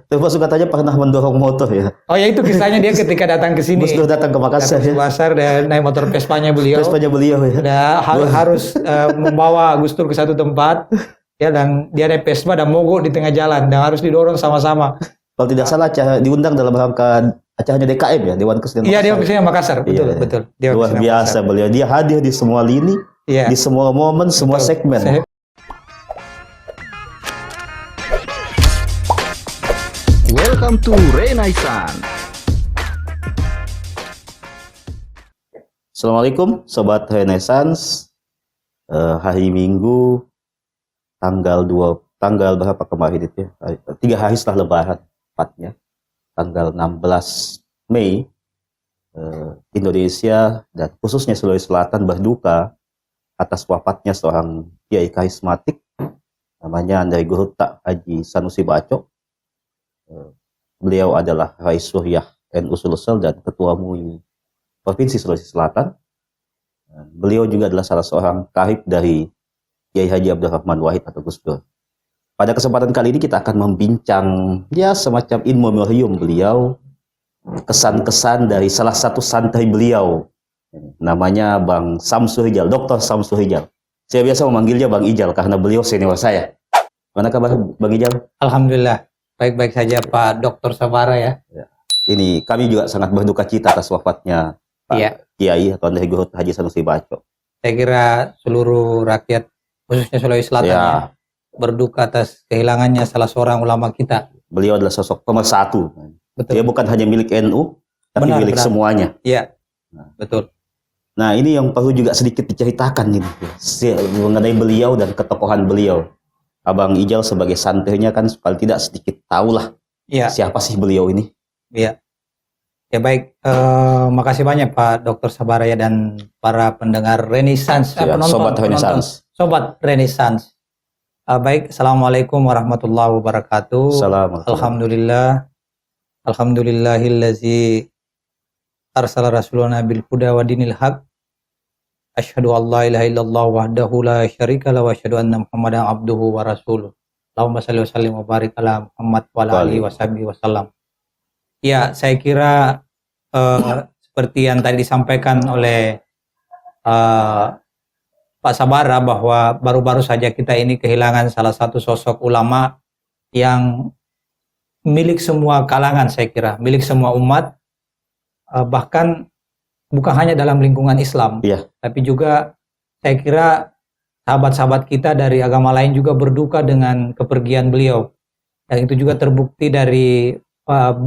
Termasuk katanya pernah mendorong motor ya. Oh ya, itu kisahnya dia ketika datang ke sini. Gus Dur datang ke Makassar Datang ke ya. Makassar dan naik motor Vespanya beliau. Vespanya beliau ya. Harus membawa Gus Dur ke satu tempat ya, dan dia naik Vespa dan mogok di tengah jalan dan harus didorong sama-sama. Kalau tidak salah diundang dalam rangka acaranya DKM ya, Dewan Kesenian Makassar. Iya, Dewan Kesenian Makassar. Betul, Iya, betul. Luar biasa beliau. Dia hadir di semua lini, di semua momen, semua segmen. Welcome to Renaissance. Assalamualaikum Sobat Renaissance. Hari Minggu tanggal berapa kemarin itu ya? 3 hari setelah Lebaran tepatnya. Tanggal 16 Mei Indonesia dan khususnya Sulawesi Selatan berduka atas wafatnya seorang kiai karismatik namanya Andai Gurutta Haji Sanusi Baco. Beliau adalah Rais Suryah NU Sulsel dan Ketua MUI Provinsi Sulawesi Selatan. Beliau juga adalah salah seorang karib dari Kiai Haji Abdurrahman Wahid atau Gus Dur. Pada kesempatan kali ini kita akan membincang ya semacam in memoriam beliau, kesan-kesan dari salah satu santri beliau, namanya Bang Samsul Rijal, Dr. Samsul Rijal. Saya biasa memanggilnya Bang Ijal karena beliau senior saya. Mana kabar Bang Ijal? Alhamdulillah, baik-baik saja Pak Dr. Sabara ya. Ini kami juga sangat berduka cita atas wafatnya Pak Kiai atau Andai Gurutta Haji Sanusi Baco. Saya kira seluruh rakyat khususnya Sulawesi Selatan ya, berduka atas kehilangannya salah seorang ulama kita. Beliau adalah sosok pemersatu. Betul. Dia bukan hanya milik NU, tapi milik semuanya. Iya, betul. Nah, ini yang perlu juga sedikit diceritakan ini mengenai beliau dan ketokohan beliau. Abang Ijal sebagai santrinya kan paling tidak sedikit tahulah siapa sih beliau ini. Iya. Ya baik, makasih banyak Pak Dr. Sabaraya dan para pendengar Renaissance, Sobat Renaissance. Sobat Renaissance. Baik, Assalamualaikum warahmatullahi wabarakatuh. Alhamdulillah. Alhamdulillahillazi arsala rasulana bil huda wa dinil haq. Asyhadu an la ilaha illallah wahdahu la syarika lahu wa asyhadu anna Muhammadan abduhu wa rasuluh. Allahumma shalli wa sallim wa barik ala Muhammad wa ala alihi washabihi wasallam. Ya, saya kira seperti yang tadi disampaikan oleh Pak Sabara bahwa baru-baru saja kita ini kehilangan salah satu sosok ulama yang milik semua kalangan, saya kira, milik semua umat, bahkan bukan hanya dalam lingkungan Islam, tapi juga saya kira sahabat-sahabat kita dari agama lain juga berduka dengan kepergian beliau. Dan itu juga terbukti dari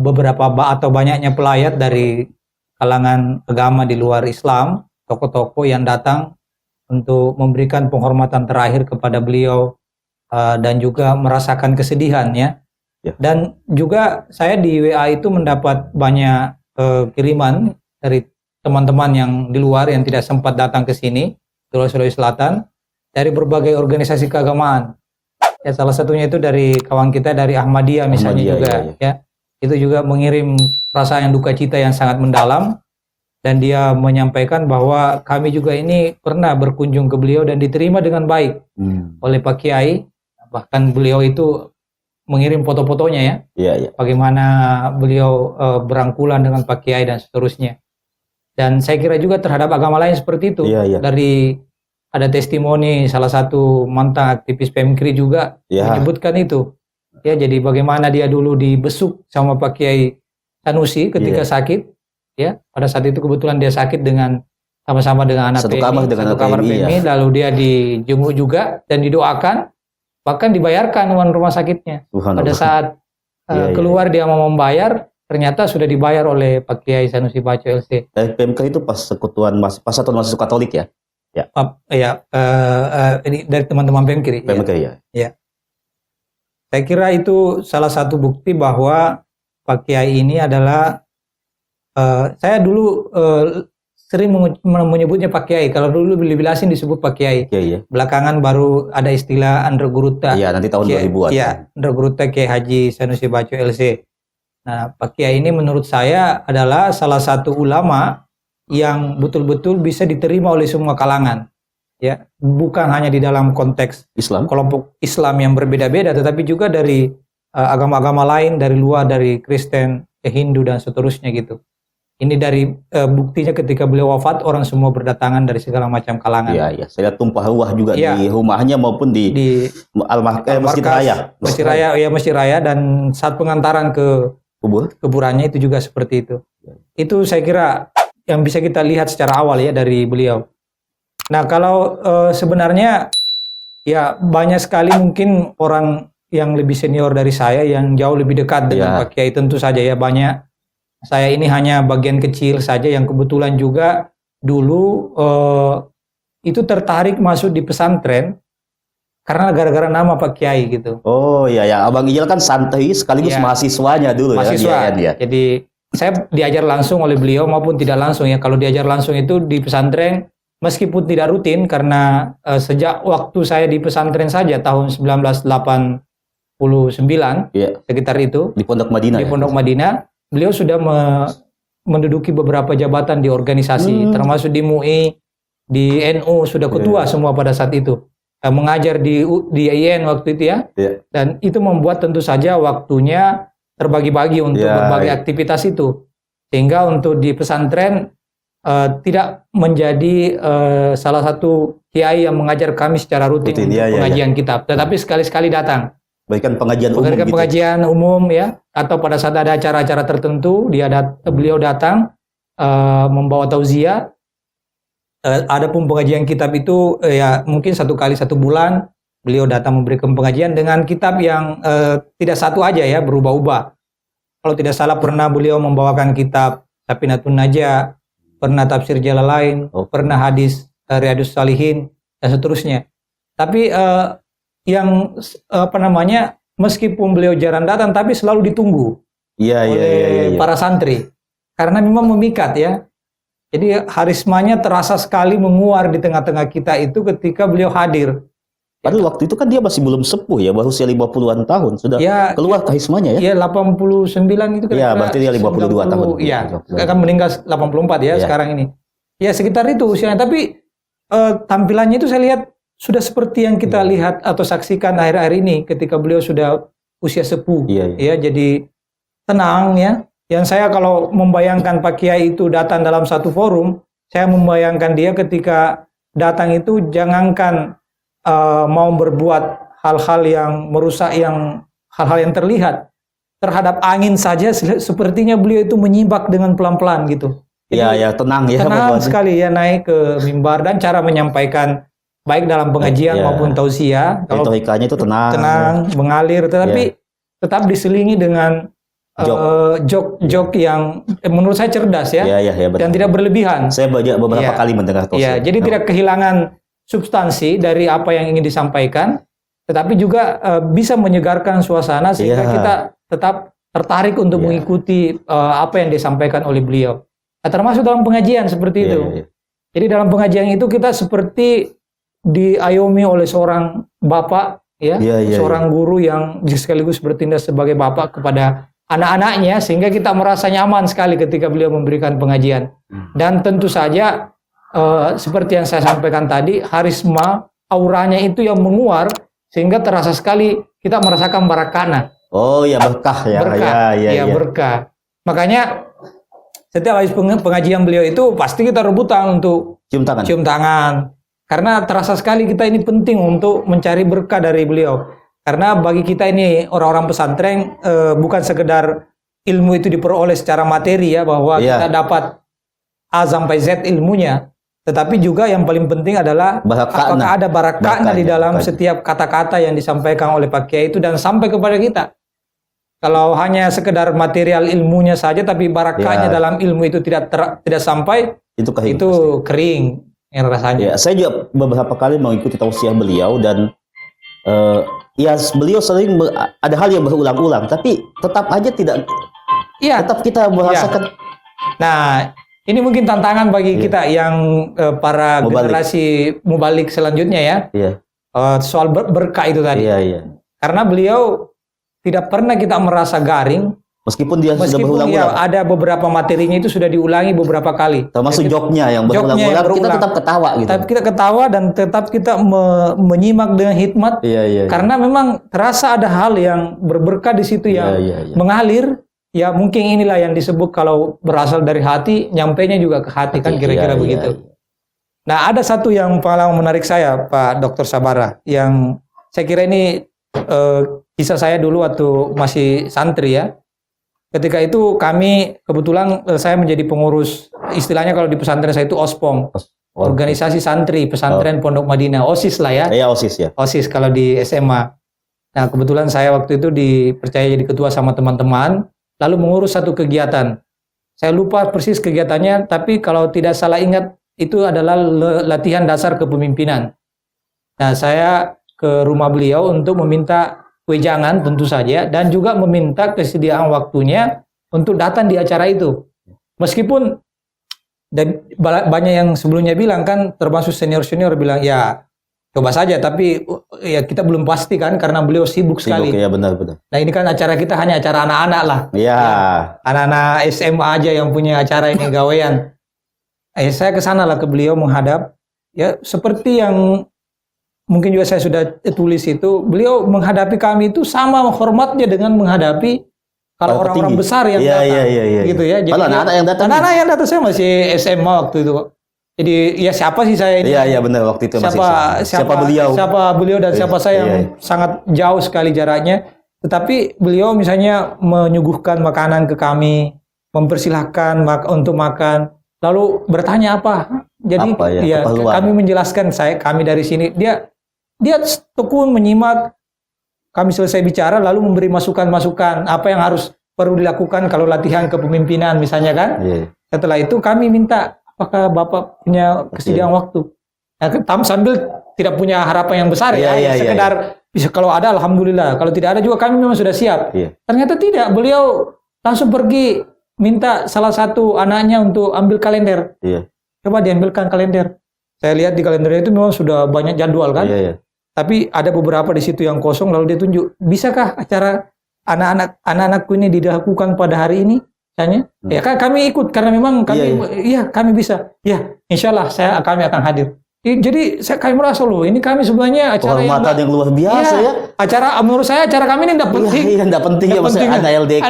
beberapa atau banyaknya pelayat dari kalangan agama di luar Islam, tokoh-tokoh yang datang untuk memberikan penghormatan terakhir kepada beliau dan juga merasakan kesedihan ya. Dan juga saya di WA itu mendapat banyak kiriman dari teman-teman yang di luar yang tidak sempat datang ke sini, Sulawesi Selatan, dari berbagai organisasi keagamaan. Ya, salah satunya itu dari kawan kita dari Ahmadiyah misalnya juga ya. Itu juga mengirim perasaan duka cita yang sangat mendalam, dan dia menyampaikan bahwa kami juga ini pernah berkunjung ke beliau dan diterima dengan baik oleh Pak Kiai. Bahkan beliau itu mengirim foto-fotonya ya, bagaimana beliau berangkulan dengan Pak Kiai dan seterusnya. Dan saya kira juga terhadap agama lain seperti itu. Dari ada testimoni salah satu mantan aktivis PMKRI juga menyebutkan itu. Ya, jadi bagaimana dia dulu dibesuk sama Pak Kiai Sanusi ketika sakit, ya. Pada saat itu kebetulan dia sakit dengan sama-sama dengan anak PMI, satu kamar PMI, lalu dia dijenguk juga dan didoakan, bahkan dibayarkan uang rumah sakitnya. Pada saat keluar dia mau membayar, ternyata sudah dibayar oleh Pak Kiai Sanusi Baco LC. PMK itu pas satuan mahasiswa Katolik ya? Ini dari teman-teman PMKRI. Ya. Saya kira itu salah satu bukti bahwa Pak Kiai ini adalah, saya dulu sering menyebutnya Pak Kiai. Kalau dulu Bilasin disebut Pak Kiai. Belakangan baru ada istilah Andai Gurutta. Iya, nanti tahun 2000-an. Iya, Andai Gurutta Kiai Haji Sanusi Baco LC. Nah, Pak Kiai ini menurut saya adalah salah satu ulama yang betul-betul bisa diterima oleh semua kalangan. Ya, bukan hanya di dalam konteks Islam, kelompok Islam yang berbeda-beda, tetapi juga dari agama-agama lain dari luar, dari Kristen, Hindu dan seterusnya gitu. Ini dari buktinya ketika beliau wafat, orang semua berdatangan dari segala macam kalangan. Iya, iya. Saya lihat tumpah ruah juga Iya. di rumahnya maupun di Masjid Raya. Masjid Raya, ya Masjid Raya, dan saat pengantaran ke Kubur. kuburannya itu juga seperti itu. Itu saya kira yang bisa kita lihat secara awal ya dari beliau. Nah, kalau sebenarnya ya banyak sekali mungkin orang yang lebih senior dari saya yang jauh lebih dekat dengan Ya. Pak Kiai, tentu saja ya banyak. Saya ini hanya bagian kecil saja yang kebetulan juga dulu itu tertarik masuk di pesantren karena gara-gara nama Pak Kiai gitu. Oh iya, ya. Abang Ijal kan santri sekaligus Iya. mahasiswanya dulu Mahasiswa. ya. Iya, iya. Jadi saya diajar langsung oleh beliau maupun tidak langsung ya. Kalau diajar langsung itu di pesantren meskipun tidak rutin karena sejak waktu saya di pesantren saja tahun 1989 Iya. sekitar itu Di Pondok Madinah. di ya? Pondok Madinah, beliau sudah menduduki beberapa jabatan di organisasi, termasuk di MUI, di NU, sudah ketua semua pada saat itu. Mengajar di IAIN waktu itu ya, Iya. dan itu membuat tentu saja waktunya terbagi-bagi untuk Ya, berbagai iya. aktivitas itu, sehingga untuk di pesantren tidak menjadi salah satu kiai yang mengajar kami secara rutin Rutin, untuk ya, ya, pengajian kitab, tetapi sekali-sekali datang. Bahkan pengajian umum Pengajian gitu. pengajian umum ya, atau pada saat ada acara-acara tertentu beliau datang membawa tauziah. Adapun pengajian kitab itu ya mungkin 1 kali 1 bulan beliau datang memberikan pengajian dengan kitab yang tidak satu aja ya, berubah-ubah. Kalau tidak salah pernah beliau membawakan kitab Safinatun Najah, pernah tafsir Jalalain, pernah hadis Riyadhus Shalihin dan seterusnya. Tapi yang meskipun beliau jarang datang tapi selalu ditunggu Iya, iya, oleh iya, iya. para santri karena memang memikat ya. Jadi harismanya terasa sekali menguar di tengah-tengah kita itu ketika beliau hadir. Padahal waktu itu kan dia masih belum sepuh ya, baru usia 50-an tahun sudah Ya, keluar karismanya ya. Iya 89 itu Iya, berarti dia 52 tahun. Iya, kan meninggal 84 ya Iya. sekarang ini. Ya sekitar itu usianya, tapi tampilannya itu saya lihat sudah seperti yang kita lihat atau saksikan akhir-akhir ini ketika beliau sudah usia sepuh. Iya, Ya, jadi tenang ya. Yang saya kalau membayangkan Pak Kiai itu datang dalam satu forum, saya membayangkan dia ketika datang itu jangankan mau berbuat hal-hal yang merusak, hal-hal yang terlihat terhadap angin saja sepertinya beliau itu menyimak dengan pelan-pelan gitu. Iya, ya, tenang ya. Tenang membuat- sekali ya naik ke mimbar, dan cara menyampaikan baik dalam pengajian Iya. maupun tausiah kalau Retorikanya itu tenang. tenang, mengalir, tetapi tetap diselingi dengan jok yang menurut saya cerdas ya, Iya, iya, ya, betul. dan tidak berlebihan. Saya beberapa Iya. kali mendengar tausiah. Ya, jadi tidak kehilangan substansi dari apa yang ingin disampaikan, tetapi juga bisa menyegarkan suasana sehingga Iya. kita tetap tertarik untuk Iya. mengikuti apa yang disampaikan oleh beliau. Nah, termasuk dalam pengajian seperti Iya, itu. iya, iya. Jadi dalam pengajian itu kita seperti diayomi oleh seorang bapak, ya, Iya, iya, seorang guru yang sekaligus bertindak sebagai bapak kepada anak-anaknya, sehingga kita merasa nyaman sekali ketika beliau memberikan pengajian. Dan tentu saja seperti yang saya sampaikan tadi, harisma auranya itu yang menguar sehingga terasa sekali kita merasakan barakana. Oh ya, berkah ya. Berkah, Ya, ya, ya. berkah. Makanya setiap habis pengajian beliau itu pasti kita rebutan untuk Cium tangan. cium tangan. Karena terasa sekali kita ini penting untuk mencari berkah dari beliau. Karena bagi kita ini orang-orang pesantren bukan sekedar ilmu itu diperoleh secara materi ya, bahwa Iya. kita dapat A sampai Z ilmunya, tetapi juga yang paling penting adalah Barakahnya. apakah ada barakahnya di Barakahnya, dalam barakahnya. setiap kata-kata yang disampaikan oleh Pak Kiai itu dan sampai kepada kita. Kalau hanya sekedar material ilmunya saja tapi barakahnya Ya. dalam ilmu itu tidak sampai, Itu kering. itu kering yang rasanya. Ya, saya juga beberapa kali mengikuti tausiah beliau dan ya beliau sering ada hal yang berulang-ulang, tapi tetap aja tidak. Iya. Tetap kita merasakan. Nah, ini mungkin tantangan bagi Iya. kita yang para Mubalik. generasi mubalik selanjutnya ya, Iya, soal berkah itu tadi. iya, iya. Karena beliau tidak pernah kita merasa garing Meskipun dia sudah Meskipun ya berulang-ulang. ada beberapa materinya itu sudah diulangi beberapa kali. Termasuk joknya yang Joknya yang berulang-ulang, kita berulang. tetap ketawa gitu. Tapi kita ketawa dan tetap kita menyimak dengan hikmat. Iya. Karena memang terasa ada hal yang berberkah di situ yang Iya. mengalir. Ya mungkin inilah yang disebut kalau berasal dari hati, nyampainya juga ke hati kan kira-kira Iya, begitu. iya. Nah ada satu yang pengalaman menarik saya Pak Dr. Sabara, yang saya kira ini kisah saya dulu waktu masih santri ya. Ketika itu kami kebetulan saya menjadi pengurus, istilahnya kalau di pesantren saya itu OSPOM, Organisasi Santri Pesantren Pondok Madinah, OSIS lah ya. Iya, OSIS ya. OSIS kalau di SMA. Nah kebetulan saya waktu itu dipercaya jadi ketua sama teman-teman, lalu mengurus satu kegiatan. Saya lupa persis kegiatannya, tapi kalau tidak salah ingat itu adalah latihan dasar kepemimpinan. Nah saya ke rumah beliau untuk meminta wejangan tentu saja, dan juga meminta kesediaan waktunya untuk datang di acara itu. Meskipun dan banyak yang sebelumnya bilang kan, termasuk senior-senior bilang ya coba saja, tapi ya kita belum pasti kan karena beliau sibuk sekali. Ya benar. Nah ini kan acara kita hanya acara anak-anak lah. Iya. Anak-anak SMA aja yang punya acara ini gawean. Saya ke sana lah ke beliau menghadap. Ya seperti yang mungkin juga saya sudah tulis itu, beliau menghadapi kami itu sama hormatnya dengan menghadapi kalau orang-orang besar yang datang, gitu ya. Jadi anak-anak yang datang. Anak-anak yang datang, saya masih SMA waktu itu. Jadi ya siapa sih saya ini? Iya benar, waktu itu siapa beliau? Siapa beliau dan siapa saya yang sangat jauh sekali jaraknya. Tetapi beliau misalnya menyuguhkan makanan ke kami, mempersilahkan untuk makan, lalu bertanya apa? Jadi kami menjelaskan kami dari sini, dia tekun menyimak, kami selesai bicara lalu memberi masukan-masukan apa yang perlu dilakukan kalau latihan kepemimpinan misalnya kan. Setelah itu kami minta, apakah Bapak punya kesediaan waktu? Nah, sambil tidak punya harapan yang besar sekedar bisa, kalau ada alhamdulillah, kalau tidak ada juga kami memang sudah siap. Ternyata tidak, beliau langsung pergi minta salah satu anaknya untuk ambil kalender. Coba diambilkan kalender. Saya lihat di kalendernya itu memang sudah banyak jadwal kan. Tapi ada beberapa di situ yang kosong, lalu dia tunjuk, bisakah acara anak-anakku ini dilakukan pada hari ini? Tanya. Ya kan kami ikut karena memang kami kami bisa. Ya, insya Allah kami akan hadir. Jadi kami merasa loh, ini kami sebenarnya acara yang luar biasa ya. Acara menurut saya acara kami ini tidak penting. Tidak penting ya, maksudnya anak LDK,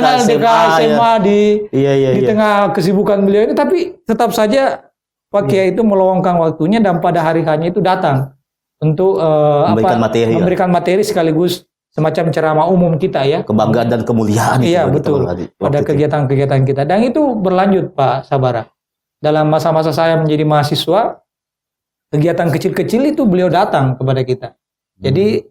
SMA di tengah kesibukan beliau ini, tapi tetap saja Pak Kiai itu meluangkan waktunya dan pada hari hanya itu datang untuk memberikan materi sekaligus semacam ceramah umum kita ya. Kebanggaan dan kemuliaan. Iya betul. Pada kegiatan-kegiatan kita, dan itu berlanjut Pak Sabara. Dalam masa-masa saya menjadi mahasiswa, kegiatan kecil-kecil itu beliau datang kepada kita. Jadi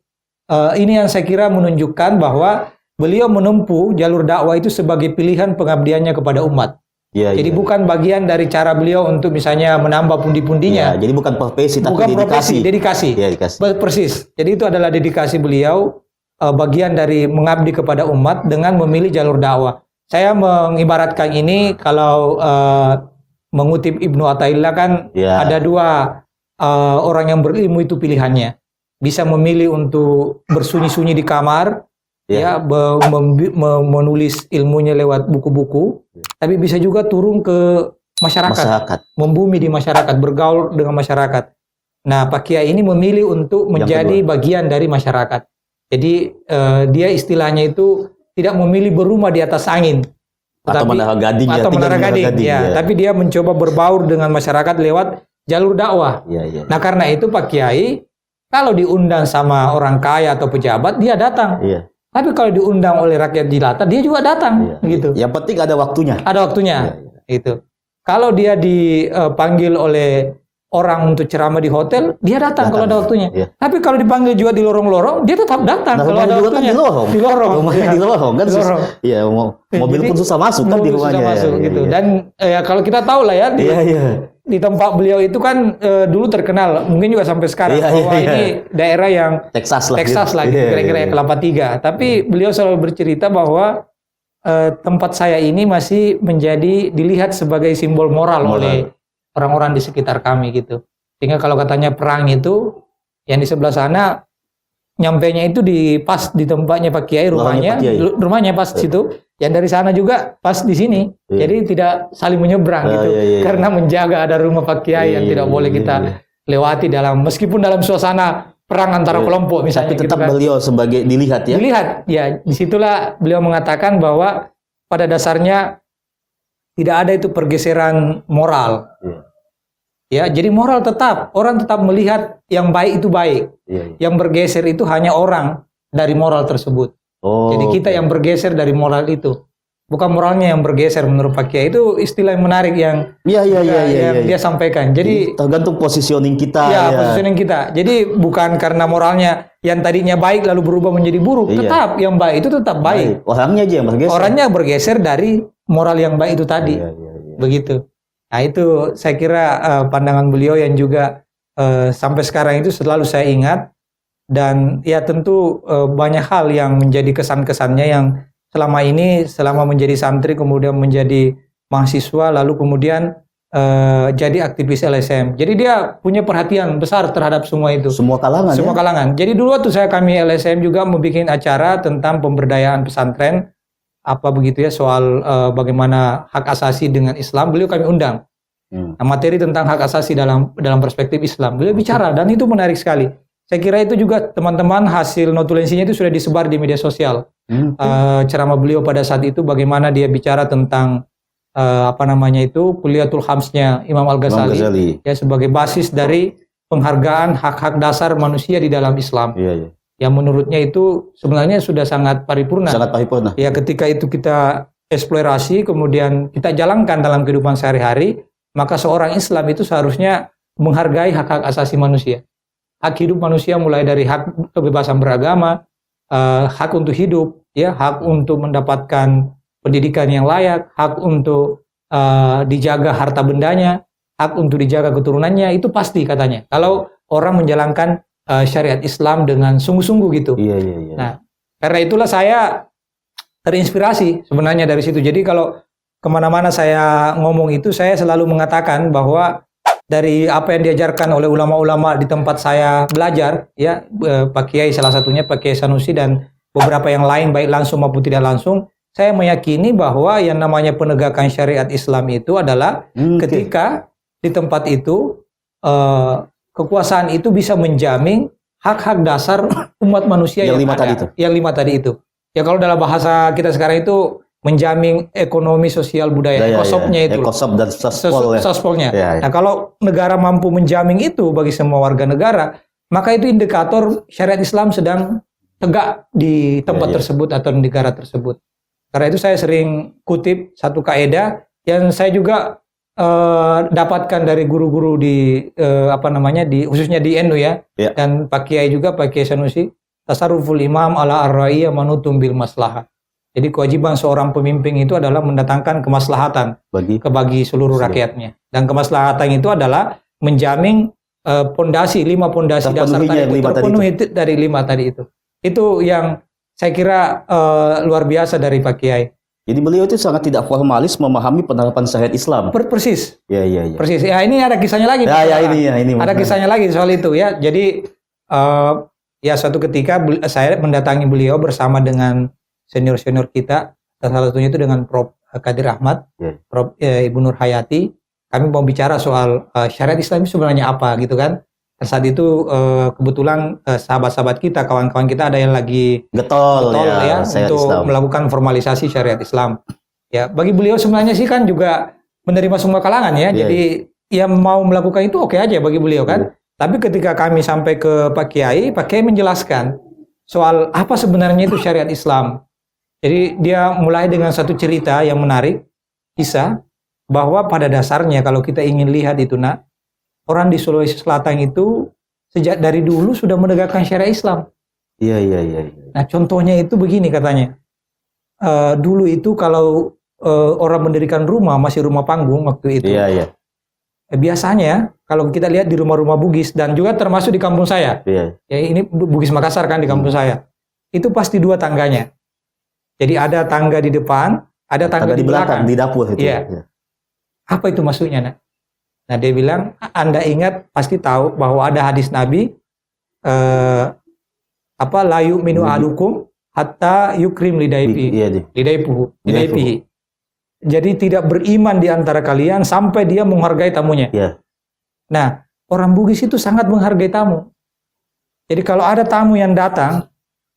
ini yang saya kira menunjukkan bahwa beliau menempuh jalur dakwah itu sebagai pilihan pengabdiannya kepada umat. Jadi bukan bagian dari cara beliau untuk misalnya menambah pundi-pundinya. Jadi bukan profesi tapi dedikasi. Persis. Jadi itu adalah dedikasi beliau, bagian dari mengabdi kepada umat dengan memilih jalur dakwah. Saya mengibaratkan ini kalau mengutip Ibnu Athaillah kan ada dua orang yang berilmu itu pilihannya. Bisa memilih untuk bersunyi-sunyi di kamar, menulis ilmunya lewat buku-buku, tapi bisa juga turun ke masyarakat, membumi di masyarakat, bergaul dengan masyarakat. Nah, Pak Kiai ini memilih untuk menjadi bagian dari masyarakat. Jadi dia istilahnya itu tidak memilih berumah di atas angin atau menara gading, tapi dia mencoba berbaur dengan masyarakat lewat jalur dakwah. Nah, karena itu Pak Kiai kalau diundang sama orang kaya atau pejabat dia datang. Tapi kalau diundang oleh rakyat jelata, dia juga datang, gitu. Yang penting ada waktunya. Ada waktunya, itu. Kalau dia dipanggil oleh orang untuk ceramah di hotel, dia datang kalau ada waktunya. Tapi kalau dipanggil juga di lorong-lorong, dia tetap datang kalau ada waktunya. Kan di lorong. Rumahnya di lorong kan. Iya, mobil pun susah masuk kan di rumahnya. Susah masuk, gitu. Dan kalau kita tahu lah ya, di tempat beliau itu kan dulu terkenal, mungkin juga sampai sekarang bahwa ini daerah yang Texas lah gitu, kira-kira Kelapa Tiga. Tapi beliau selalu bercerita bahwa tempat saya ini masih dilihat sebagai simbol moral oleh orang-orang di sekitar kami gitu. Sehingga kalau katanya perang itu yang di sebelah sana, nyampainya itu pas di tempatnya Pak Kiai, rumahnya pas situ. yang dari sana juga pas di sini. Iya. Jadi tidak saling menyeberang Ah, gitu. iya, iya. Karena menjaga ada rumah Pak Kiai yang tidak boleh kita lewati meskipun dalam suasana perang antara Iya. kelompok misalnya. Tapi tetap gitu kan. beliau sebagai dilihat ya. Dilihat, ya disitulah beliau mengatakan bahwa pada dasarnya tidak ada itu pergeseran moral. Iya. Ya, jadi moral tetap, orang tetap melihat yang baik itu baik. Iya, iya. Yang bergeser itu hanya orang dari moral tersebut. Oh, Jadi kita oke. yang bergeser dari moral itu. Bukan moralnya yang bergeser menurut Pak Kiai. Itu istilah yang menarik yang Iya, iya, iya, iya, yang iya. dia sampaikan. Jadi tergantung positioning kita ya, ya. positioning kita. Jadi bukan karena moralnya yang tadinya baik lalu berubah menjadi buruk. Iya. Tetap yang baik itu tetap baik. Orangnya aja yang bergeser. Orangnya bergeser dari moral yang baik itu tadi. Iya, iya, iya. Begitu. Nah itu saya kira pandangan beliau yang juga sampai sekarang itu selalu saya ingat. Dan ya tentu banyak hal yang menjadi kesan-kesannya yang selama menjadi santri kemudian menjadi mahasiswa lalu kemudian jadi aktivis LSM. Jadi dia punya perhatian besar terhadap semua itu. Semua kalangan Semua ya. kalangan. Jadi dulu waktu kami LSM juga membuat acara tentang pemberdayaan pesantren apa begitu ya soal bagaimana hak asasi dengan Islam. Beliau kami undang. Nah, materi tentang hak asasi dalam perspektif Islam. Beliau bicara dan itu menarik sekali. Saya kira itu juga teman-teman hasil notulensinya itu sudah disebar di media sosial. Ceramah beliau pada saat itu bagaimana dia bicara tentang Kuliatul Khamsnya Imam Al-Ghazali ya sebagai basis dari penghargaan hak-hak dasar manusia di dalam Islam. Iya, iya. Yang menurutnya itu sebenarnya sudah sangat paripurna. Sangat paripurna. Ya ketika itu kita eksplorasi kemudian kita jalankan dalam kehidupan sehari-hari, maka seorang Islam itu seharusnya menghargai hak-hak asasi manusia. Hak hidup manusia mulai dari hak kebebasan beragama, hak untuk hidup, ya, hak untuk mendapatkan pendidikan yang layak, hak untuk dijaga harta bendanya, hak untuk dijaga keturunannya, itu pasti katanya. Kalau orang menjalankan syariat Islam dengan sungguh-sungguh gitu. Iya, iya, iya. Nah, karena itulah saya terinspirasi sebenarnya dari situ. Jadi kalau kemana-mana saya ngomong itu, saya selalu mengatakan bahwa dari apa yang diajarkan oleh ulama-ulama di tempat saya belajar, ya Pak Kiai salah satunya, Pak Kiai Sanusi dan beberapa yang lain baik langsung maupun tidak langsung, saya meyakini bahwa yang namanya penegakan syariat Islam itu adalah ketika di tempat itu kekuasaan itu bisa menjamin hak-hak dasar umat manusia yang 5 ada, tadi itu. yang 5 tadi itu. Ya kalau dalam bahasa kita sekarang itu menjamin ekonomi sosial budaya, ekosopnya itu. Ekosop dan sospol ya. Sospolnya. Ya, ya. Nah, kalau negara mampu menjamin itu bagi semua warga negara, maka itu indikator syariat Islam sedang tegak di tempat tersebut atau di negara tersebut. Karena itu saya sering kutip satu kaidah yang saya juga dapatkan dari guru-guru di khususnya di NU ya. Dan Pak Kiai juga, Pak Kiai Sanusi, tasarruful imam ala ar-ra'iyya manutum bil maslahah. Jadi kewajiban seorang pemimpin itu adalah mendatangkan kemaslahatan bagi seluruh rakyatnya. Dan kemaslahatan itu adalah menjamin pondasi 5 pondasi dasar tadi itu terpenuhi dari 5 tadi itu. Itu yang saya kira luar biasa dari Pak Kiai. Jadi beliau itu sangat tidak formalis memahami penerapan syariat Islam. Persis. Iya, iya, iya. Persis. Ya ini ada kisahnya lagi. Ini. Ada kisahnya lagi soal itu ya. Jadi ya suatu ketika saya mendatangi beliau bersama dengan senior-senior kita, salah satunya itu dengan Prof. Kadir Ahmad, Prof. Ibu Nur Hayati. Kami mau bicara soal syariat Islam itu sebenarnya apa gitu kan. Saat itu kebetulan sahabat-sahabat kita, kawan-kawan kita ada yang lagi getol ya untuk Islam, melakukan formalisasi syariat Islam. Ya, bagi beliau sebenarnya sih kan juga menerima semua kalangan ya. Jadi yang mau melakukan itu oke aja bagi beliau kan. Tapi ketika kami sampai ke Pak Kiai menjelaskan soal apa sebenarnya itu syariat Islam. Jadi dia mulai dengan satu cerita yang menarik, kisah bahwa pada dasarnya kalau kita ingin lihat itu orang di Sulawesi Selatan itu sejak dari dulu sudah menegakkan syariat Islam. Iya. Nah contohnya itu begini katanya. Dulu itu kalau orang mendirikan rumah, masih rumah panggung waktu itu. Iya. Biasanya kalau kita lihat di rumah-rumah Bugis dan juga termasuk di kampung saya. Iya. Ya ini Bugis Makassar kan di kampung saya. Itu pasti 2 tangganya. Jadi ada tangga di depan, ada tangga di belakang. Di dapur itu. Iya. Apa itu maksudnya, Nak? Nah, dia bilang, Anda ingat pasti tahu bahwa ada hadis Nabi, layu minu alukum hatta yukrim lidaifi. Iya deh. Lidaifihi. Jadi tidak beriman di antara kalian sampai dia menghargai tamunya. Iya. Nah, orang Bugis itu sangat menghargai tamu. Jadi kalau ada tamu yang datang,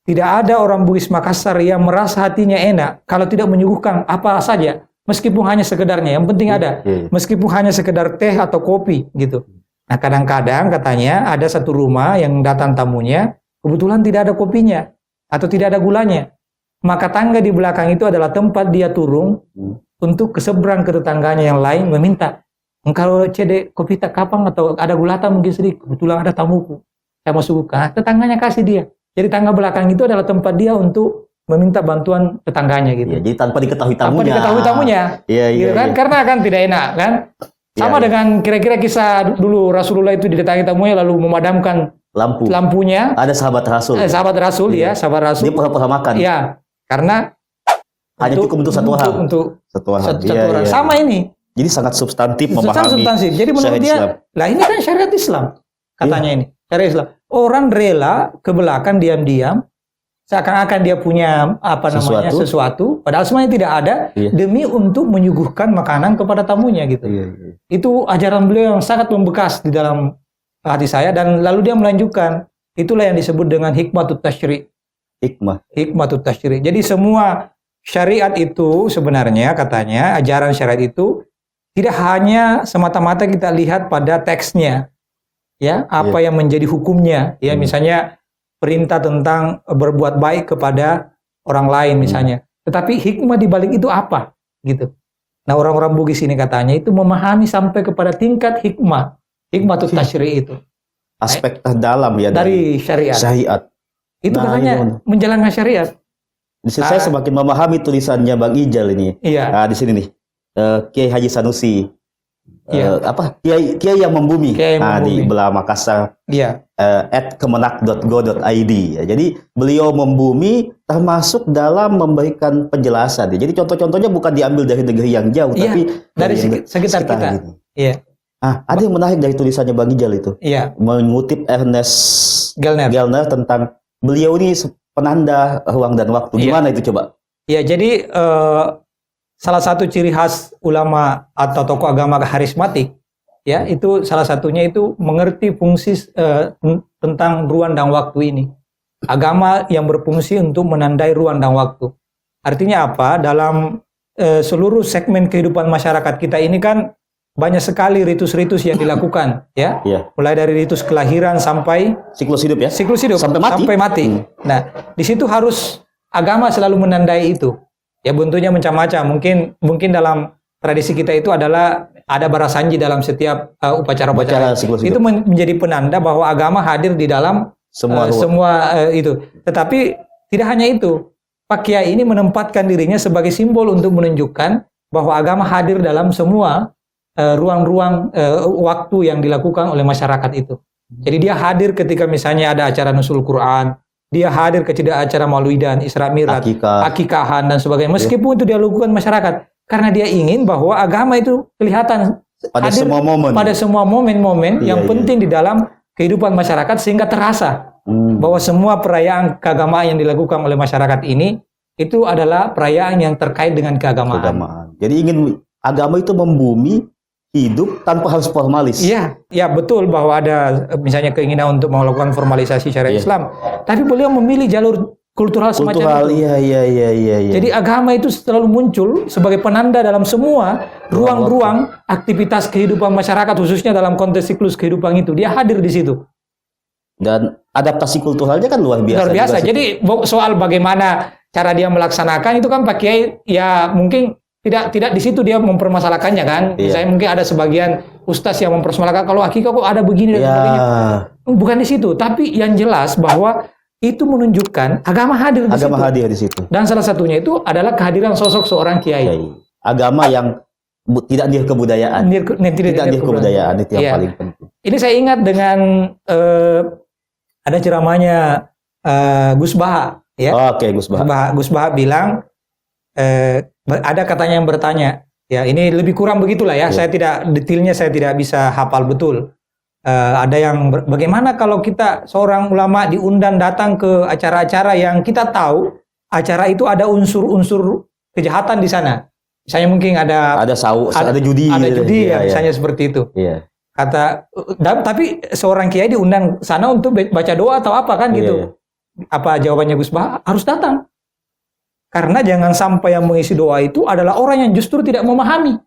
tidak ada orang Bugis Makassar yang merasa hatinya enak kalau tidak menyuguhkan apa saja, meskipun hanya sekedarnya, yang penting ada. Meskipun hanya sekedar teh atau kopi gitu. Nah, kadang-kadang katanya ada satu rumah yang datang tamunya, kebetulan tidak ada kopinya atau tidak ada gulanya. Maka tangga di belakang itu adalah tempat dia turun untuk ke seberang ke tetangganya yang lain meminta, "Engkau cedek kopi tak kapang atau ada gula tak mungkin sedikit, kebetulan ada tamuku, saya mau suguhkan." Tetangganya kasih dia. Jadi tangga belakang itu adalah tempat dia untuk meminta bantuan tetangganya gitu. Ya, jadi tanpa diketahui tamunya. Tanpa diketahui tamunya. Iya, Gitu kan? iya. Karena kan tidak enak kan. Sama Iya. dengan kira-kira kisah dulu Rasulullah itu didatangi tamunya lalu memadamkan lampunya. Ada sahabat Rasul. Sahabat Rasul ya, sahabat Rasul. Dia pura-pura makan. Iya, karena Hanya cukup untuk satu orang. Untuk Satu orang. satu Iya, orang. iya. Sama ini. Jadi sangat substantif Substansi. memahami. Jadi menurut syariat dia, Islam. lah ini kan syariat Islam katanya ini. Syariat Islam. Orang rela ke belakang diam-diam seakan-akan dia punya sesuatu, padahal semuanya tidak ada, demi untuk menyuguhkan makanan kepada tamunya gitu. Itu ajaran beliau yang sangat membekas di dalam hati saya, dan lalu dia melanjutkan, itulah yang disebut dengan hikmatut tasyri'. Hikmatut tasyri'. Jadi semua syariat itu sebenarnya katanya, ajaran syariat itu tidak hanya semata-mata kita lihat pada teksnya, ya, apa yang menjadi hukumnya, ya, misalnya perintah tentang berbuat baik kepada orang lain misalnya. Tetapi hikmah di balik itu apa? Gitu. Nah, orang-orang Bugis ini katanya itu memahami sampai kepada tingkat hikmatut tasyri' itu. Aspek terdalam ya dari syariat. Itu katanya menjalankan syariat. Di sini saya semakin memahami tulisannya Bang Ijal ini. Iya. Nah, di sini nih. Kiai Haji Sanusi. Kiai yang membumi. Di belah Makassar. Iya. @kemenak.go.id. Jadi beliau membumi termasuk dalam memberikan penjelasan. Jadi contoh-contohnya bukan diambil dari negeri yang jauh, tapi dari sekitar kita. Iya. Ada yang menarik dari tulisannya Bang Ijal itu. Iya. Mengutip Ernest Gellner tentang beliau ini penanda ruang dan waktu. Gimana itu coba? Ya, jadi salah satu ciri khas ulama atau tokoh agama karismatik, ya, itu salah satunya itu mengerti fungsi tentang ruang dan waktu ini. Agama yang berfungsi untuk menandai ruang dan waktu. Artinya apa? Dalam seluruh segmen kehidupan masyarakat kita ini kan banyak sekali ritus-ritus yang dilakukan, ya. Mulai dari ritus kelahiran sampai siklus hidup, ya. Siklus hidup sampai mati. Nah, di situ harus agama selalu menandai itu. Ya, bentuknya macam-macam. Mungkin dalam tradisi kita itu adalah ada barasanji dalam setiap upacara-upacara. Itu menjadi penanda bahwa agama hadir di dalam semua itu. Tetapi tidak hanya itu. Pak Kiai ini menempatkan dirinya sebagai simbol untuk menunjukkan bahwa agama hadir dalam semua ruang-ruang waktu yang dilakukan oleh masyarakat itu. Jadi dia hadir ketika misalnya ada acara nusul Quran, dia hadir ketika acara Maulidan, Isra Mi'raj, akikahan dan sebagainya. Meskipun itu dia lakukan masyarakat, karena dia ingin bahwa agama itu kelihatan pada hadir pada semua momen-momen yang penting di dalam kehidupan masyarakat, sehingga terasa bahwa semua perayaan keagamaan yang dilakukan oleh masyarakat ini itu adalah perayaan yang terkait dengan keagamaan. Jadi ingin agama itu membumi hidup tanpa harus formalis. Iya, ya betul bahwa ada misalnya keinginan untuk melakukan formalisasi syariat Islam, tapi beliau memilih jalur kultural semacam itu. Iya. Jadi agama itu selalu muncul sebagai penanda dalam semua ruang-ruang aktivitas kehidupan masyarakat, khususnya dalam konteks siklus kehidupan itu. Dia hadir di situ. Dan adaptasi kulturalnya kan luar biasa. Luar biasa. Jadi soal bagaimana cara dia melaksanakan itu kan Pak Kiai ya mungkin tidak di situ dia mempermasalahkannya kan. Misalnya mungkin ada sebagian ustaz yang mempermasalahkan kalau akikah kok ada begini dan sebagainya. Bukan di situ, tapi yang jelas bahwa itu menunjukkan agama hadir di situ. Agama hadir di situ. Dan salah satunya itu adalah kehadiran sosok seorang kiai. Agama yang tidak dir kebudayaan. Tidak dir kebudayaan itu yang paling penting. Ini saya ingat dengan ada ceramahnya Gus Baha, ya. Gus Baha. Gus Baha bilang ada katanya yang bertanya, ya ini lebih kurang begitulah ya. Saya detailnya saya tidak bisa hafal betul. Ada yang bagaimana kalau kita seorang ulama diundang datang ke acara-acara yang kita tahu acara itu ada unsur-unsur kejahatan di sana. Misalnya mungkin ada ada judi, ada gitu. judi Iya, ya, misalnya seperti itu. Iya. Tapi seorang kiai diundang sana untuk baca doa atau apa kan gitu. Iya. Apa jawabannya Gus Bah? Harus datang. Karena jangan sampai yang mengisi doa itu adalah orang yang justru tidak memahami.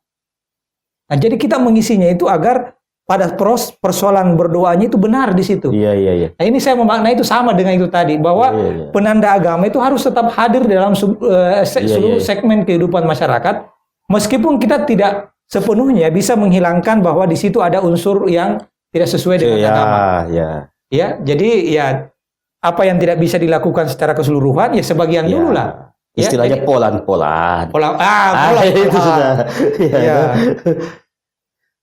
Nah, jadi kita mengisinya itu agar pada persoalan berdoanya itu benar di situ. Iya. Nah, ini saya memaknai itu sama dengan itu tadi, bahwa Iya. penanda agama itu harus tetap hadir dalam seluruh segmen kehidupan masyarakat, meskipun kita tidak sepenuhnya bisa menghilangkan bahwa di situ ada unsur yang tidak sesuai dengan agama. Ya, jadi ya apa yang tidak bisa dilakukan secara keseluruhan ya sebagian dulu lah. Istilahnya polan-polan. Itu sudah. Ya.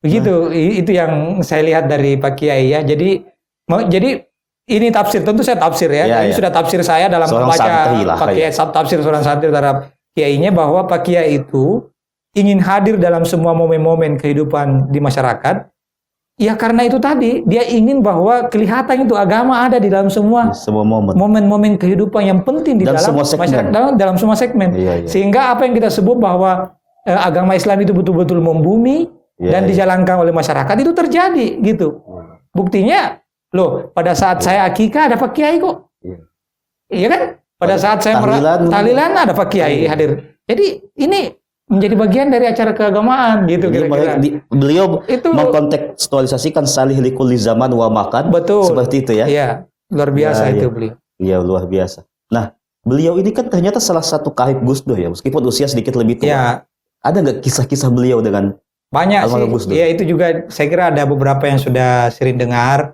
Begitu, itu yang saya lihat dari Pak Kiai ya. Jadi ini tafsir, tentu saya tafsir ya. Ini sudah tafsir saya dalam membaca Pak Kiai, tafsir seorang santri terhadap Kiainya, bahwa Pak Kiai itu ingin hadir dalam semua momen-momen kehidupan di masyarakat. Ya karena itu tadi, dia ingin bahwa kelihatan itu agama ada di dalam semua momen-momen kehidupan yang penting di dalam masyarakat, dalam semua segmen. Sehingga apa yang kita sebut bahwa agama Islam itu betul-betul membumi dan dijalankan oleh masyarakat itu terjadi gitu. Buktinya, loh, pada saat saya akikah ada Pak Kiai kok. Iya kan? Pada saat saya tahlilan ada Pak Kiai hadir. Jadi ini menjadi bagian dari acara keagamaan gitu kira-kira. Beliau itu mengkontekstualisasikan salih likulli zaman wa makan. Betul. Seperti itu ya. Iya, luar biasa itu beliau. Iya, luar biasa. Nah, beliau ini kan ternyata salah satu karib Gus Dur ya, meskipun usia sedikit lebih tua. Ya. Ada nggak kisah-kisah beliau dengan banyak sih. Iya, itu juga saya kira ada beberapa yang sudah sering dengar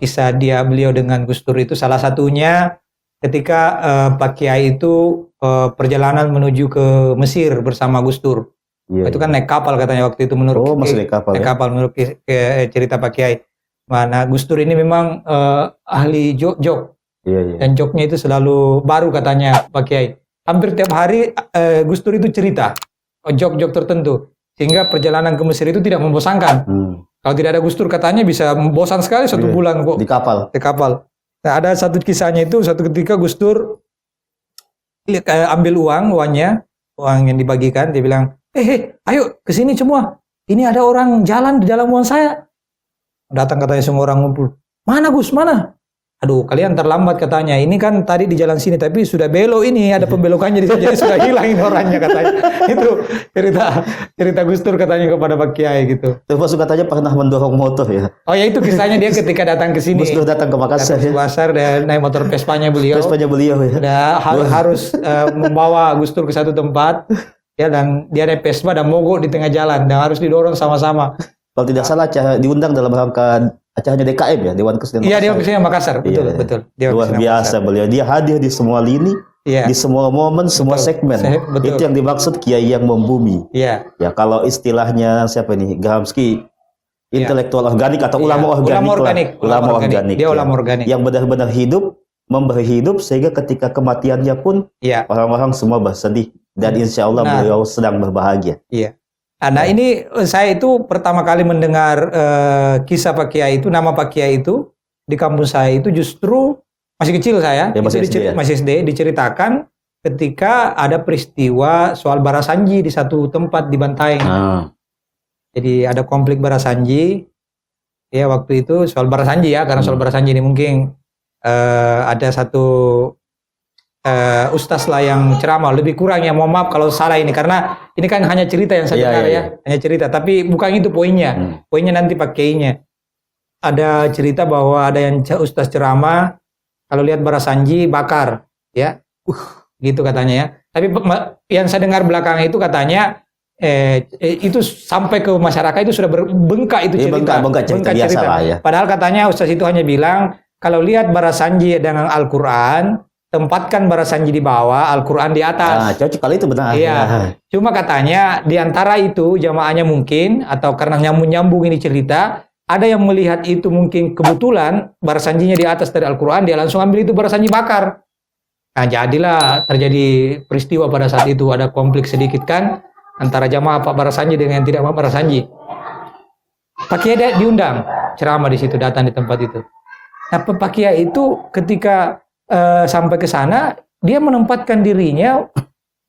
kisah beliau dengan Gus Dur itu. Salah satunya ketika Pak Kiai itu perjalanan menuju ke Mesir bersama Gus Dur. Itu kan naik kapal katanya waktu itu menurut masih naik kapal menurut cerita Pak Kiai. Mana Gus Dur ini memang ahli jok. Dan joknya itu selalu baru katanya Pak Kiai. Hampir tiap hari Gus Dur itu cerita jok-jok tertentu. Sehingga perjalanan ke Mesir itu tidak membosankan. Kalau tidak ada Gus Dur katanya bisa bosan sekali 1 bulan kok. Di kapal. Nah, ada satu kisahnya itu, satu ketika Gus Dur ambil uang yang dibagikan, dia bilang, ayo kesini semua, ini ada orang jalan di dalam uang saya. Datang katanya semua orang ngumpul, mana Gus, mana? Aduh, kalian terlambat katanya, ini kan tadi di jalan sini, tapi sudah belok ini, ada pembelokannya, jadi sudah hilang ini orangnya katanya. Itu cerita Gus Dur katanya kepada Pak Kiai gitu. Termasuk katanya pernah mendorong motor ya. Oh ya, itu kisahnya dia ketika datang ke sini. Gus Dur datang ke Makassar. Dan naik motor Vespanya beliau. Ya. Harus membawa Gus Dur ke satu tempat. Ya, dan dia naik Vespa dan mogok di tengah jalan dan harus didorong sama-sama. Kalau tidak salah diundang dalam rangka acaranya DKM ya, Dewan Kesenian Makassar. Iya, Dewan Kesenian Makassar. Betul. Luar biasa beliau. Dia hadir di semua lini, di semua momen, semua segmen. Itu yang dimaksud kiai yang membumi. Ya, kalau istilahnya siapa nih? Gramsci, intelektual organik atau ulama organik. Ulama organik. Dia ulama organik. Yang benar-benar hidup, memberi hidup sehingga ketika kematiannya pun orang-orang semua bersedih dan insya Allah beliau sedang berbahagia. Iya. Nah, ini saya itu pertama kali mendengar kisah Pak Kiai itu, nama Pak Kiai itu di kampus saya itu justru masih kecil saya, masih SD, diceritakan ketika ada peristiwa soal Barasanji di satu tempat di Bantaeng. Jadi ada konflik Barasanji, ya waktu itu soal Barasanji ya, karena soal Barasanji ini mungkin ada satu ustaz lah yang ceramah, lebih kurang ya, mohon maaf kalau salah ini, karena ini kan hanya cerita yang saya dengar ya, hanya cerita, tapi bukan itu poinnya. Poinnya nanti pakainya. Ada cerita bahwa ada yang ustaz ceramah, kalau lihat Barasanji bakar, ya, gitu katanya ya. Tapi yang saya dengar belakang itu katanya, itu sampai ke masyarakat itu sudah berbengkak itu cerita. Bengkak cerita. Ya. Padahal katanya ustaz itu hanya bilang, kalau lihat Barasanji dengan Al-Quran, tempatkan Barasanji di bawah, Al-Quran di atas. Cocok kali itu benar. Iya. Cuma katanya di antara itu jamaahnya mungkin, atau karena nyambung ini cerita, ada yang melihat itu mungkin kebetulan Barasanjinya di atas dari Al-Quran, dia langsung ambil itu Barasanji bakar. Nah, jadilah terjadi peristiwa pada saat itu, ada konflik sedikit kan antara jamaah Pak Barasanji dengan yang tidak Pak Barasanji. Pak Kiai diundang ceramah di situ, datang di tempat itu. Nah, Pak Kiai itu ketika sampai ke sana, dia menempatkan dirinya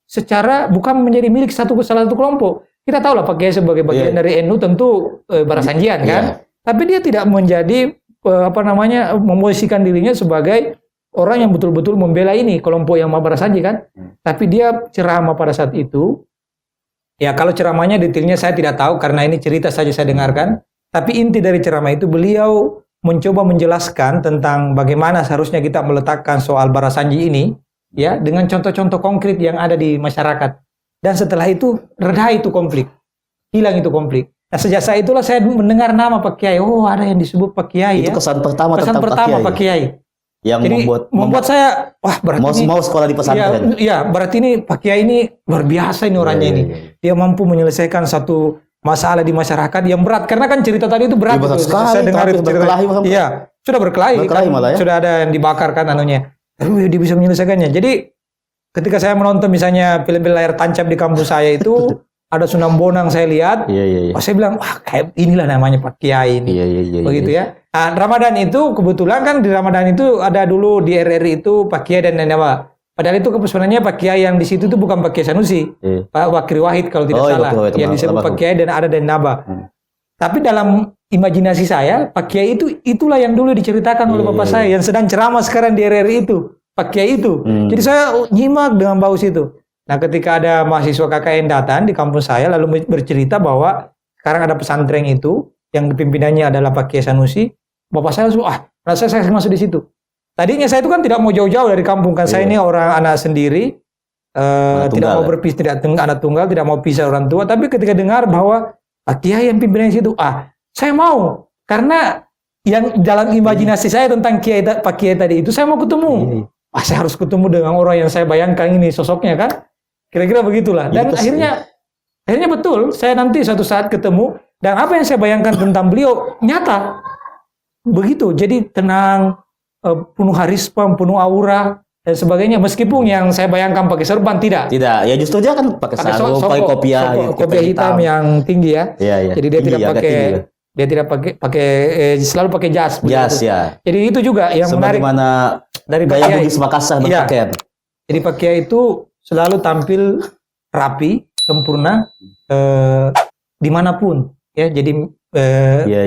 secara bukan menjadi milik salah satu kelompok. Kita tahu lah Pak Kiai sebagai bagian dari NU tentu Barasanjian kan. Tapi dia tidak menjadi memosisikan dirinya sebagai orang yang betul-betul membela ini kelompok yang Barasanji kan. Tapi dia ceramah pada saat itu. Ya kalau ceramahnya detailnya saya tidak tahu karena ini cerita saja saya dengarkan. Tapi inti dari ceramah itu beliau mencoba menjelaskan tentang bagaimana seharusnya kita meletakkan soal Barasanji ini ya dengan contoh-contoh konkret yang ada di masyarakat. Dan setelah itu reda itu konflik, hilang itu konflik. Nah sejak saat itulah saya mendengar nama Pak Kiai. Oh ada yang disebut Pak Kiai. Itu ya. kesan pertama Kesan tentang pertama Pak Kiai. Yang Jadi membuat saya wah berarti mau sekolah di pesantren. Iya berarti ini Pak Kiai ini luar biasa ini orangnya ini. Dia mampu menyelesaikan satu masalah di masyarakat yang berat karena kan cerita tadi itu berat. Berat sekali, saya dengar itu cerita. Iya sudah berkelahi kan, malah ya. sudah ada yang dibakar kan anunya. Tapi dia bisa menyelesaikannya. Jadi ketika saya menonton misalnya film-film layar tancap di kampus saya itu ada Sunan Bonang saya lihat, saya bilang wah kayak inilah namanya Pak Kiai ini, begitu ya. Nah, Ramadan itu kebetulan kan di Ramadan itu ada dulu di RRI itu Pak Kiai dan Naba. Padahal itu sebenarnya Pak Kiai yang di situ itu bukan Pak Kiai Sanusi, Pak Wakri Wahid kalau tidak salah, yang disebut Pak Kiai dan ada dan Naba. Tapi dalam imajinasi saya Pak Kiai itu itulah yang dulu diceritakan oleh bapak saya yang sedang ceramah sekarang di RRI itu. Pak Kiai itu. Jadi saya nyimak dengan baus itu. Nah ketika ada mahasiswa KKN datang di kampus saya lalu bercerita bahwa sekarang ada pesantren itu yang pimpinannya adalah Pak Kiai Sanusi. Bapak saya langsung, saya masuk di situ. Tadinya saya itu kan tidak mau jauh-jauh dari kampung kan. Saya ini orang anak sendiri. Tidak mau berpisah, tidak anak tunggal, tidak mau pisah orang tua. Tapi ketika dengar bahwa Pak Kiai yang pimpinannya situ, saya mau. Karena yang dalam imajinasi saya tentang Pak Kiai tadi itu saya mau ketemu. Saya harus ketemu dengan orang yang saya bayangkan ini sosoknya kan. Kira-kira begitulah. Dan akhirnya betul. Saya nanti suatu saat ketemu. Dan apa yang saya bayangkan tentang beliau nyata. Begitu. Jadi tenang. Penuh harisma, penuh aura. Dan sebagainya. Meskipun yang saya bayangkan pakai serban tidak. Tidak. Ya justru dia kan pakai sarung, pakai kopiah. Kopiah hitam yang tinggi ya. Jadi dia tidak pakai. Dia tidak selalu pakai jas. Jas ya. Jadi itu juga yang menarik. Dari gaya Bugis Makassar berpakaian. Jadi Pak Kiai itu selalu tampil rapi, sempurna dimanapun. Ya, jadi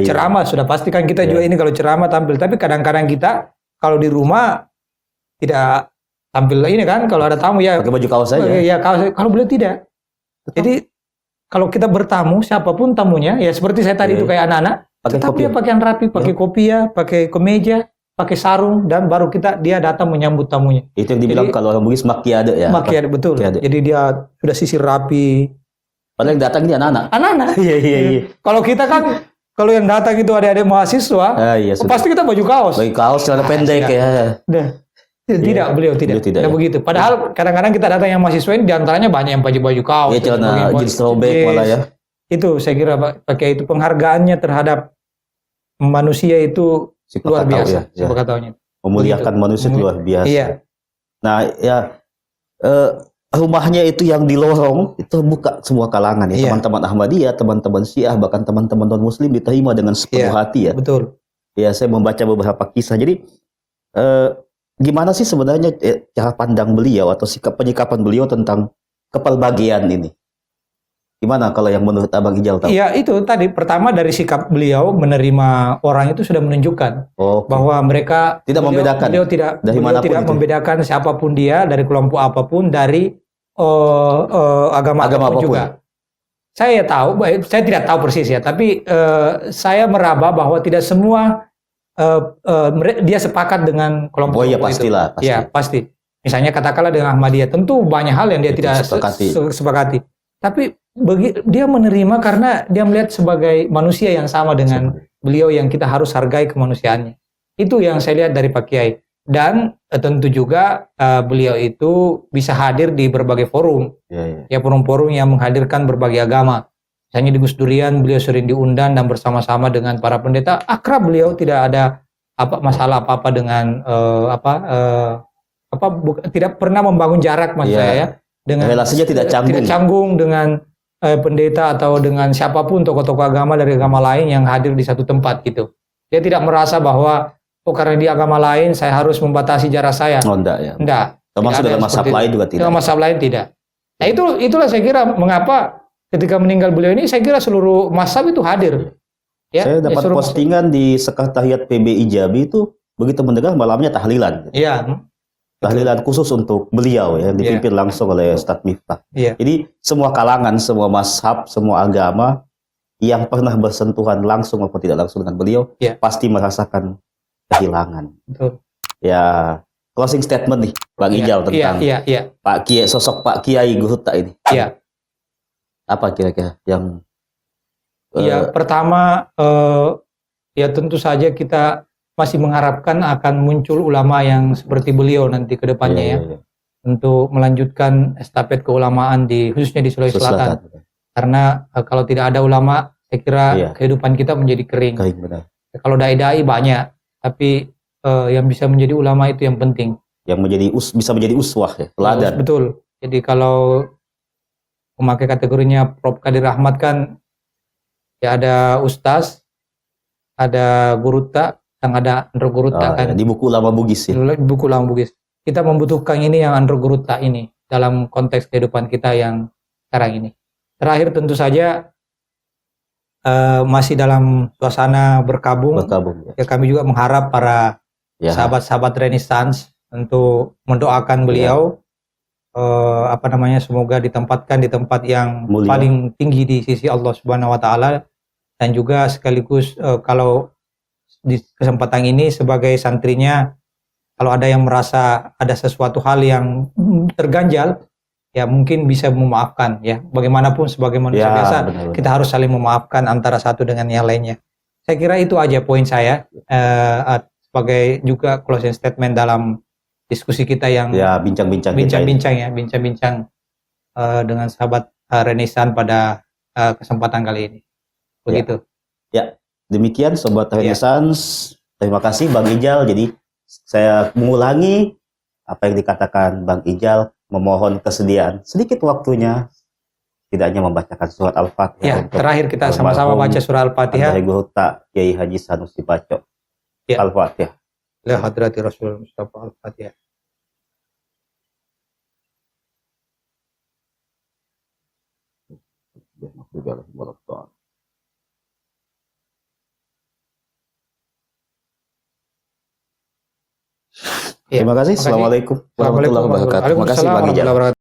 ceramah sudah pastikan kita juga ini kalau ceramah tampil. Tapi kadang-kadang kita kalau di rumah tidak tampil ini kan. Kalau ada tamu ya pakai baju kaos saja. Ya kaos. Kalau beliau tidak. Jadi kalau kita bertamu siapapun tamunya ya seperti saya tadi itu kayak anak-anak. Tetap dia pakaian rapi, pakai kopiah, pakai kemeja. Pakai sarung dan baru dia datang menyambut tamunya. Itu yang dibilang kalau orang Bugis makiade ya. Makiade betul. Makiade. Jadi dia sudah sisir rapi. Padahal yang datang dia anak-anak. Anak-anak. Iya. Kalau kita kan kalau yang datang itu adik-adik mahasiswa, pasti kita baju kaos. Baju kaos celana pendek ya. Tidak, beliau tidak. Tidak begitu. Padahal kadang-kadang kita datang yang mahasiswa ini diantaranya banyak yang baju baju kaos. Iya, celana jeans robek malah ya. Itu saya kira pakai itu penghargaannya terhadap manusia itu luar biasa, memuliakan manusia itu luar biasa. Iya. Nah, rumahnya itu yang di lorong itu buka semua kalangan ya, teman-teman Ahmadiyah, teman-teman Syiah, bahkan teman-teman non-Muslim diterima dengan sepenuh hati ya. Betul. Ya, saya membaca beberapa kisah. Jadi, gimana sih sebenarnya cara pandang beliau atau penyikapan beliau tentang kepelbagian ini? Gimana kalau yang menurut Abang Ijal tahu? Iya itu tadi pertama dari sikap beliau menerima orang itu sudah menunjukkan bahwa mereka beliau tidak membedakan siapapun dia dari kelompok apapun dari agama apapun juga. Saya tahu, saya tidak tahu persis ya, tapi saya meraba bahwa tidak semua dia sepakat dengan kelompok itu. Pastilah. Pasti. Ya pasti. Misalnya katakanlah dengan Ahmadiyah, tentu banyak hal yang dia tidak sepakati. Tapi dia menerima karena dia melihat sebagai manusia yang sama dengan beliau yang kita harus hargai kemanusiaannya. Itu yang saya lihat dari Pak Kiai. Dan tentu juga beliau itu bisa hadir di berbagai forum. Ya forum-forum yang menghadirkan berbagai agama. Misalnya di Gus Durian beliau sering diundang dan bersama-sama dengan para pendeta. Akrab beliau, tidak ada masalah apa-apa dengan tidak pernah membangun jarak maksud saya ya. Dengan relasinya tidak canggung dengan pendeta atau dengan siapapun tokoh-tokoh agama dari agama lain yang hadir di satu tempat gitu. Dia tidak merasa bahwa karena di agama lain saya harus membatasi jarak saya. Enggak ya. Enggak. Termasuk Tidak ada dengan yang mazhab seperti lain itu. juga tidak. Dengan mazhab lain tidak. Nah itulah saya kira mengapa ketika meninggal beliau ini saya kira seluruh mazhab itu hadir. Ya, Saya dapat seluruh postingan di Sekretariat PBI Jambi itu begitu mendengar malamnya tahlilan. Iya. Tahlilan khusus untuk beliau ya, dipimpin langsung oleh Ustadz Miftah. Iya. Jadi semua kalangan, semua mazhab, semua agama yang pernah bersentuhan langsung maupun tidak langsung dengan beliau Iya. pasti merasakan kehilangan. Betul. Ya, closing statement nih Bang Ijal tentang Iya. Pak Kiai, sosok Pak Kiai Guruta ini. Iya. Apa kira-kira yang Ya, pertama ya tentu saja kita masih mengharapkan akan muncul ulama yang seperti beliau nanti ke depannya iya. untuk melanjutkan estafet keulamaan khususnya di Sulawesi Selatan. Karena kalau tidak ada ulama, saya kira kehidupan kita menjadi kering. Benar. Kalau dai-dai banyak, tapi yang bisa menjadi ulama itu yang penting. Yang bisa menjadi uswah ya, teladan. Betul. Jadi kalau memakai kategorinya Prof. Kadir Ahmad kan ya ada ustaz, ada guruta, yang ada andro guruta kan. Di buku Ulama Bugis ya. Di buku Ulama Bugis. Kita membutuhkan ini yang andro guruta ini dalam konteks kehidupan kita yang sekarang ini. Terakhir tentu saja masih dalam suasana berkabung. Ya, kami juga mengharap para sahabat-sahabat Renaissance untuk mendoakan beliau. Semoga ditempatkan di tempat yang mulia, paling tinggi di sisi Allah Subhanahu wa taala, dan juga sekaligus kalau di kesempatan ini sebagai santrinya, kalau ada yang merasa ada sesuatu hal yang terganjal, ya mungkin bisa memaafkan ya. Bagaimanapun sebagai manusia biasa, kita harus saling memaafkan antara satu dengan yang lainnya. Saya kira itu aja poin saya sebagai juga closing statement dalam diskusi kita yang bincang-bincang dengan sahabat Renaissance pada kesempatan kali ini. Begitu. Ya, demikian sobat Renaissance. Terima kasih Bang Ijal. Jadi saya mengulangi apa yang dikatakan Bang Ijal, memohon kesediaan sedikit waktunya, tidak hanya membacakan surat Al-Fatihah. Ya, terakhir kita sama-sama baca surah Al-Fatihah. Guruta Kiai Haji Sanusi Bacok. Al-Fatihah. La hadrati Rasul Mustafa Al-Fatihah. Terima kasih. Assalamualaikum warahmatullahi wabarakatuh. Terima kasih Bang Ijal.